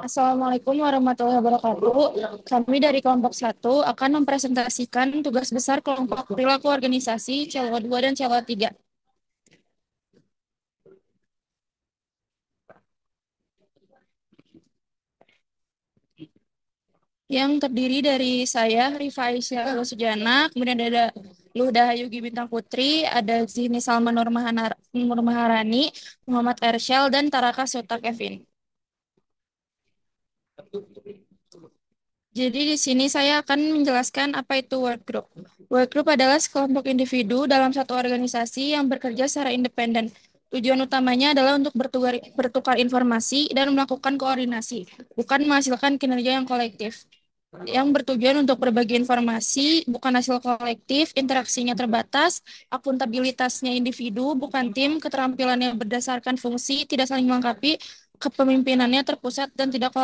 Assalamualaikum warahmatullahi wabarakatuh. Kami dari kelompok satu akan mempresentasikan tugas besar kelompok perilaku organisasi CLO 2 dan CLO 3 yang terdiri dari saya, Rifa Aisyah Sujana, kemudian ada Luhda Hayugi Bintang Putri, ada Zihni Salma Nur Maharani, Muhammad Ersyal, dan Taraka Suta Kevin. Jadi di sini saya akan menjelaskan apa itu work group. Work group adalah sekelompok individu dalam satu organisasi yang bekerja secara independen. Tujuan utamanya adalah untuk bertukar informasi dan melakukan koordinasi, bukan menghasilkan kinerja yang kolektif. Yang bertujuan untuk berbagi informasi, bukan hasil kolektif, interaksinya terbatas, akuntabilitasnya individu, bukan tim, keterampilannya berdasarkan fungsi, tidak saling melengkapi, kepemimpinannya terpusat dan tidak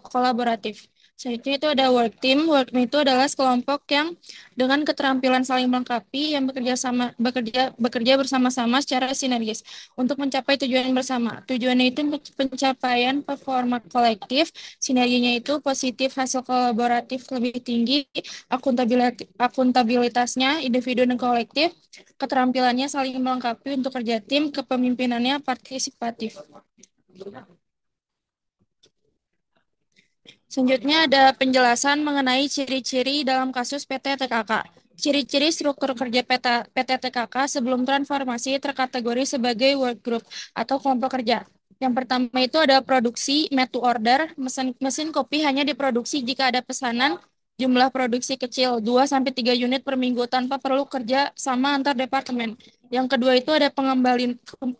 kolaboratif. Selanjutnya itu ada work team. Work team itu adalah sekelompok yang dengan keterampilan saling melengkapi yang bekerja bersama-sama secara sinergis untuk mencapai tujuan bersama. Tujuannya itu pencapaian performa kolektif, sinerginya itu positif, hasil kolaboratif lebih tinggi, akuntabilitasnya individu dan kolektif, keterampilannya saling melengkapi untuk kerja tim, kepemimpinannya partisipatif. Selanjutnya ada penjelasan mengenai ciri-ciri dalam kasus PT TKK. Ciri-ciri struktur kerja PT TKK sebelum transformasi terkategori sebagai work group atau kelompok kerja. Yang pertama itu ada produksi, made to order. Mesin kopi hanya diproduksi jika ada pesanan. Jumlah produksi kecil, 2 sampai 3 unit per minggu tanpa perlu kerja sama antar departemen. Yang kedua itu ada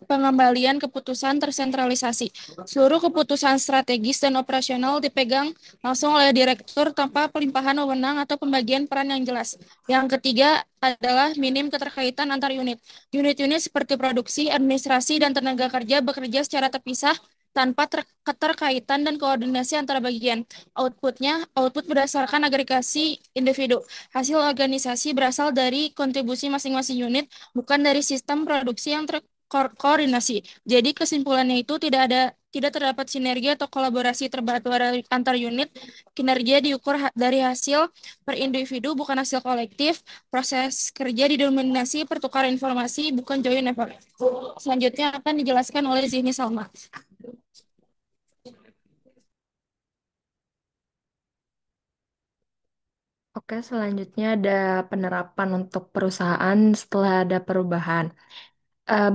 pengembalian keputusan tersentralisasi. Seluruh keputusan strategis dan operasional dipegang langsung oleh direktur tanpa pelimpahan wewenang atau pembagian peran yang jelas. Yang ketiga adalah minim keterkaitan antar unit. Unit-unit seperti produksi, administrasi, dan tenaga kerja bekerja secara terpisah tanpa keterkaitan dan koordinasi antara bagian. Output berdasarkan agregasi individu. Hasil organisasi berasal dari kontribusi masing-masing unit, bukan dari sistem produksi yang terkoordinasi. Jadi kesimpulannya itu tidak terdapat sinergi atau kolaborasi terbatas antar unit. Kinerja diukur dari hasil per individu, bukan hasil kolektif. Proses kerja didominasi pertukaran informasi, bukan joint effort. Selanjutnya akan dijelaskan oleh Zihni Salma. Oke, selanjutnya ada penerapan untuk perusahaan setelah ada perubahan.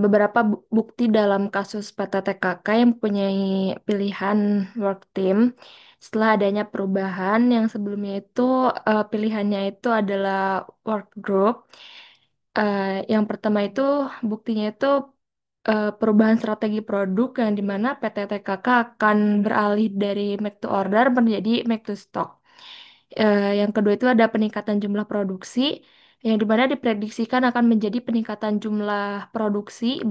Beberapa bukti dalam kasus PTTKK yang mempunyai pilihan work team setelah adanya perubahan yang sebelumnya itu pilihannya itu adalah work group. Yang pertama itu buktinya itu perubahan strategi produk yang dimana PTTKK akan beralih dari make to order menjadi make to stock. Yang kedua itu ada peningkatan jumlah produksi, yang dimana diprediksikan akan menjadi peningkatan jumlah produksi,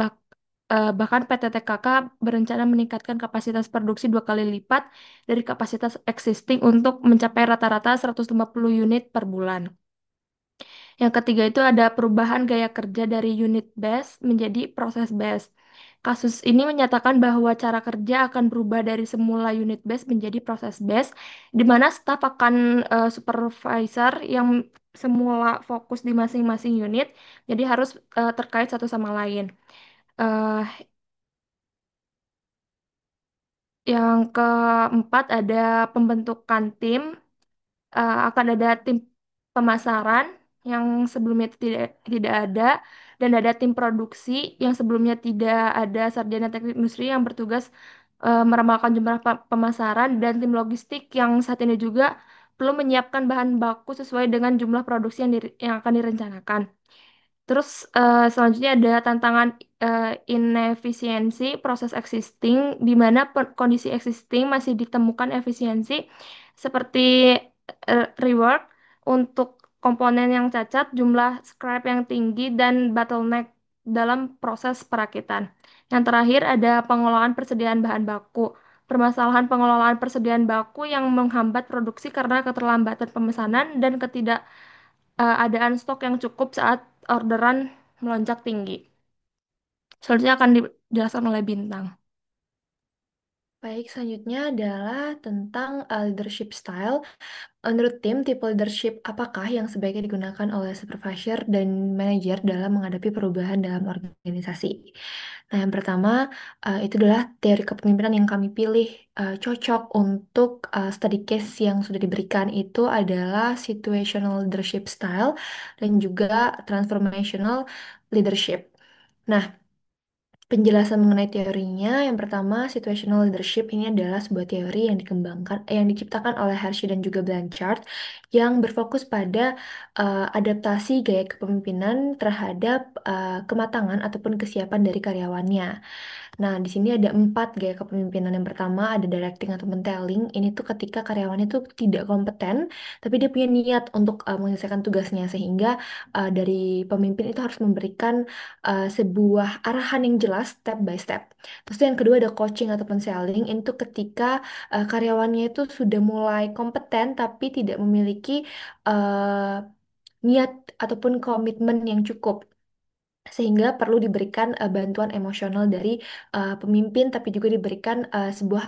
bahkan PT TKK berencana meningkatkan kapasitas produksi 2 kali lipat dari kapasitas existing untuk mencapai rata-rata 150 unit per bulan. Yang ketiga itu ada perubahan gaya kerja dari unit base menjadi proses base. Kasus ini menyatakan bahwa cara kerja akan berubah dari semula unit base menjadi proses base, di mana staf akan supervisor yang semula fokus di masing-masing unit, jadi harus terkait satu sama lain. Eh, yang keempat ada pembentukan tim. Akan ada tim pemasaran yang sebelumnya itu tidak ada, dan ada tim produksi yang sebelumnya tidak ada sarjana teknik industri yang bertugas meramalkan jumlah pemasaran, dan tim logistik yang saat ini juga perlu menyiapkan bahan baku sesuai dengan jumlah produksi yang akan direncanakan. Terus selanjutnya ada tantangan inefisiensi proses existing, di mana kondisi existing masih ditemukan efisiensi seperti rework untuk komponen yang cacat, jumlah scrap yang tinggi, dan bottleneck dalam proses perakitan. Yang terakhir ada pengelolaan persediaan bahan baku. Permasalahan pengelolaan persediaan baku yang menghambat produksi karena keterlambatan pemesanan dan ketidakadaan stok yang cukup saat orderan melonjak tinggi. Selanjutnya akan dijelaskan oleh Bintang. Baik, selanjutnya adalah tentang leadership style. Menurut tim, tipe leadership apakah yang sebaiknya digunakan oleh supervisor dan manajer dalam menghadapi perubahan dalam organisasi? Nah, yang pertama itu adalah teori kepemimpinan yang kami pilih cocok untuk study case yang sudah diberikan itu adalah situational leadership style dan juga transformational leadership. Nah, penjelasan mengenai teorinya, yang pertama, situational leadership ini adalah sebuah teori yang yang diciptakan oleh Hershey dan juga Blanchard, yang berfokus pada adaptasi gaya kepemimpinan terhadap kematangan ataupun kesiapan dari karyawannya. Nah, di sini ada 4 gaya kepemimpinan. Yang pertama ada directing atau mentelling. Ini tuh ketika karyawannya tuh tidak kompeten, tapi dia punya niat untuk menyelesaikan tugasnya, sehingga dari pemimpin itu harus memberikan sebuah arahan yang jelas step by step. Terus yang kedua ada coaching ataupun selling. Ini tuh ketika karyawannya itu sudah mulai kompeten, tapi tidak memiliki niat ataupun komitmen yang cukup, sehingga perlu diberikan bantuan emosional dari pemimpin, tapi juga diberikan sebuah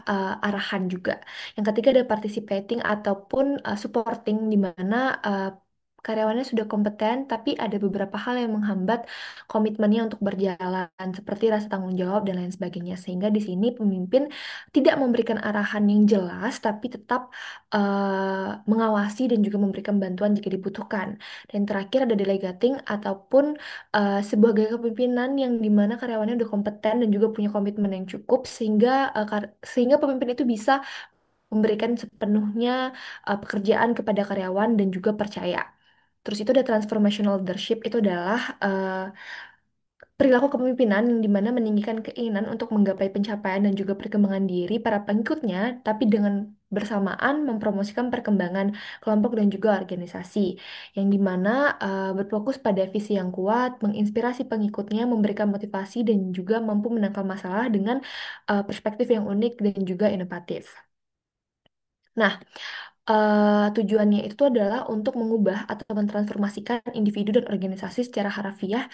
arahan juga. Yang ketiga ada participating ataupun supporting, di mana karyawannya sudah kompeten, tapi ada beberapa hal yang menghambat komitmennya untuk berjalan, seperti rasa tanggung jawab dan lain sebagainya. Sehingga di sini pemimpin tidak memberikan arahan yang jelas, tapi tetap mengawasi dan juga memberikan bantuan jika dibutuhkan. Dan terakhir ada delegating ataupun sebuah gaya kepemimpinan yang dimana karyawannya udah kompeten dan juga punya komitmen yang cukup, sehingga sehingga pemimpin itu bisa memberikan sepenuhnya pekerjaan kepada karyawan dan juga percaya. Terus itu ada transformational leadership, itu adalah perilaku kepemimpinan yang dimana meninggikan keinginan untuk menggapai pencapaian dan juga perkembangan diri para pengikutnya, tapi dengan bersamaan mempromosikan perkembangan kelompok dan juga organisasi, yang dimana berfokus pada visi yang kuat, menginspirasi pengikutnya, memberikan motivasi dan juga mampu menangkal masalah dengan perspektif yang unik dan juga inovatif. Nah, tujuannya itu adalah untuk mengubah atau mentransformasikan individu dan organisasi secara harafiah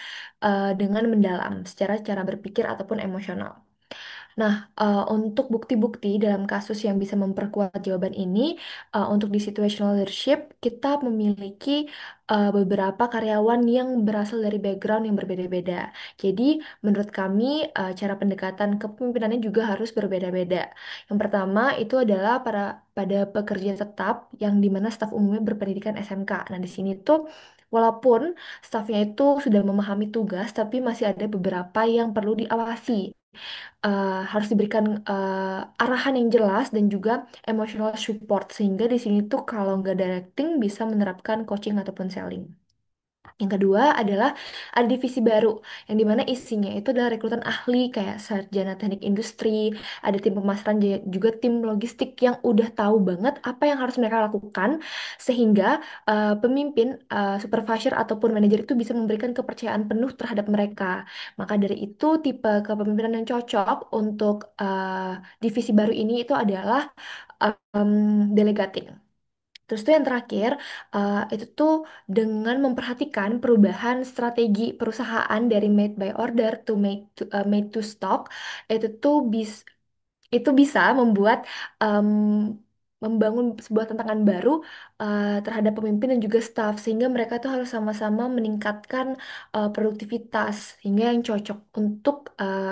dengan mendalam, secara cara berpikir ataupun emosional. Nah, untuk bukti-bukti dalam kasus yang bisa memperkuat jawaban ini, untuk di situational leadership, kita memiliki beberapa karyawan yang berasal dari background yang berbeda-beda. Jadi, menurut kami, cara pendekatan kepemimpinannya juga harus berbeda-beda. Yang pertama, itu adalah pada pekerja tetap yang dimana staf umumnya berpendidikan SMK. Nah, di sini tuh, walaupun stafnya itu sudah memahami tugas, tapi masih ada beberapa yang perlu diawasi, harus diberikan arahan yang jelas dan juga emotional support, sehingga di sini tuh kalau nggak directing bisa menerapkan coaching ataupun selling. Yang kedua adalah ada divisi baru yang dimana isinya itu adalah rekrutan ahli kayak sarjana teknik industri, ada tim pemasaran juga tim logistik yang udah tahu banget apa yang harus mereka lakukan, sehingga pemimpin, supervisor ataupun manajer itu bisa memberikan kepercayaan penuh terhadap mereka. Maka dari itu tipe kepemimpinan yang cocok untuk divisi baru ini itu adalah delegating. Terus tuh yang terakhir, itu tuh dengan memperhatikan perubahan strategi perusahaan dari made by order to made to stock, itu tuh itu bisa membuat em, membangun sebuah tantangan baru terhadap pemimpin dan juga staff, sehingga mereka tuh harus sama-sama meningkatkan produktivitas, sehingga yang cocok untuk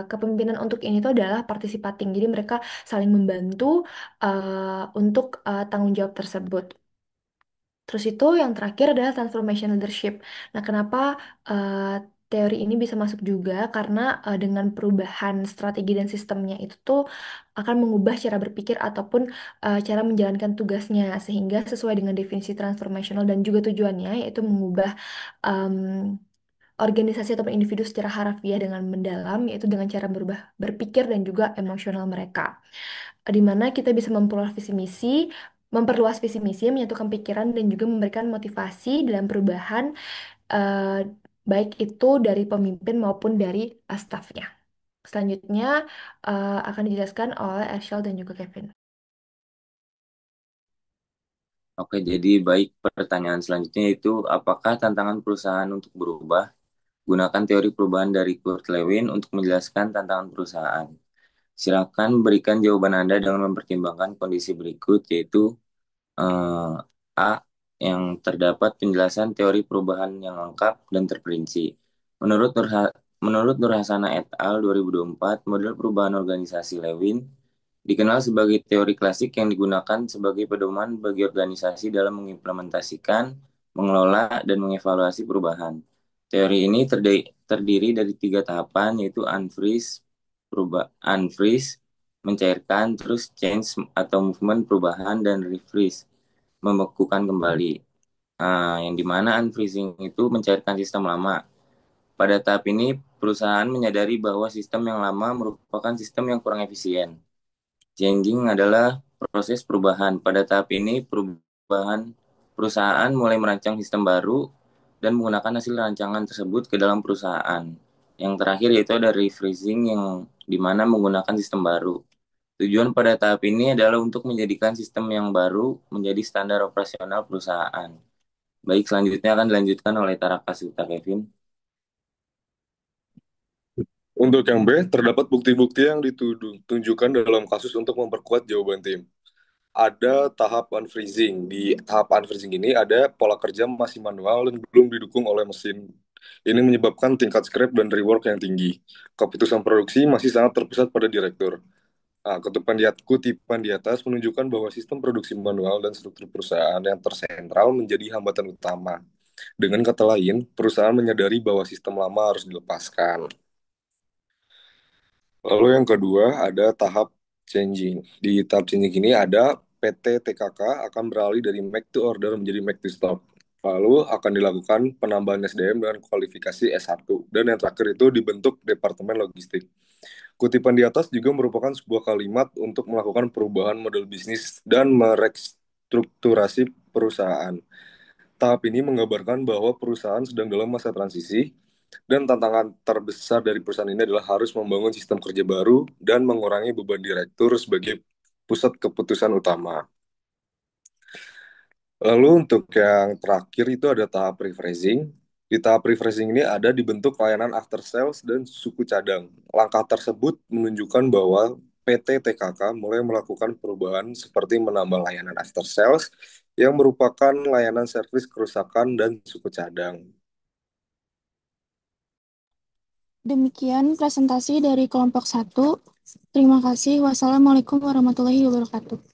kepemimpinan untuk ini tuh adalah participating. Jadi mereka saling membantu untuk tanggung jawab tersebut. Terus itu yang terakhir adalah transformation leadership. Nah, kenapa eh, teori ini bisa masuk juga? Karena dengan perubahan strategi dan sistemnya itu tuh akan mengubah cara berpikir ataupun cara menjalankan tugasnya, sehingga sesuai dengan definisi transformational dan juga tujuannya, yaitu mengubah em, organisasi ataupun individu secara harafiah dengan mendalam, yaitu dengan cara berubah berpikir dan juga emosional mereka, di mana kita bisa memperluas visi misi, menyatukan pikiran dan juga memberikan motivasi dalam perubahan, eh, baik itu dari pemimpin maupun dari stafnya. Selanjutnya akan dijelaskan oleh Ershel dan juga Kevin. Oke, jadi baik, pertanyaan selanjutnya itu apakah tantangan perusahaan untuk berubah? Gunakan teori perubahan dari Kurt Lewin untuk menjelaskan tantangan perusahaan. Silakan berikan jawaban Anda dengan mempertimbangkan kondisi berikut, yaitu eh, A. Yang terdapat penjelasan teori perubahan yang lengkap dan terperinci. Menurut menurut Nur Hasana et al. 2024, model perubahan organisasi Lewin dikenal sebagai teori klasik yang digunakan sebagai pedoman bagi organisasi dalam mengimplementasikan, mengelola, dan mengevaluasi perubahan. Teori ini terdiri dari tiga tahapan, yaitu unfreeze, mencairkan, terus change atau movement perubahan, dan refreeze, membekukan kembali. Yang dimana unfreezing itu mencairkan sistem lama. Pada tahap ini, perusahaan menyadari bahwa sistem yang lama merupakan sistem yang kurang efisien. Changing adalah proses perubahan. Pada tahap ini, perusahaan mulai merancang sistem baru dan menggunakan hasil rancangan tersebut ke dalam perusahaan. Yang terakhir yaitu ada refreezing yang dimana menggunakan sistem baru. Tujuan pada tahap ini adalah untuk menjadikan sistem yang baru menjadi standar operasional perusahaan. Baik, selanjutnya akan dilanjutkan oleh Tara Kasita Kevin. Untuk yang B, terdapat bukti-bukti yang ditunjukkan dalam kasus untuk memperkuat jawaban tim. Ada tahap unfreezing. Di tahap unfreezing ini ada pola kerja masih manual dan belum didukung oleh mesin. Ini menyebabkan tingkat scrap dan rework yang tinggi. Keputusan produksi masih sangat terpusat pada direktur. Nah, kutipan di atas menunjukkan bahwa sistem produksi manual dan struktur perusahaan yang tersentral menjadi hambatan utama. Dengan kata lain, perusahaan menyadari bahwa sistem lama harus dilepaskan. Lalu yang kedua ada tahap changing. Di tahap changing ini ada PT TKK akan beralih dari make to order menjadi make to stock. Lalu akan dilakukan penambahan SDM dengan kualifikasi S1. Dan yang terakhir itu dibentuk Departemen Logistik. Kutipan di atas juga merupakan sebuah kalimat untuk melakukan perubahan model bisnis dan merestrukturasi perusahaan. Tahap ini menggambarkan bahwa perusahaan sedang dalam masa transisi dan tantangan terbesar dari perusahaan ini adalah harus membangun sistem kerja baru dan mengurangi beban direktur sebagai pusat keputusan utama. Lalu untuk yang terakhir itu ada tahap refreshing. Di tahap refreshing ini ada dibentuk layanan after sales dan suku cadang. Langkah tersebut menunjukkan bahwa PT TKK mulai melakukan perubahan seperti menambah layanan after sales yang merupakan layanan servis kerusakan dan suku cadang. Demikian presentasi dari kelompok 1. Terima kasih. Wassalamualaikum warahmatullahi wabarakatuh.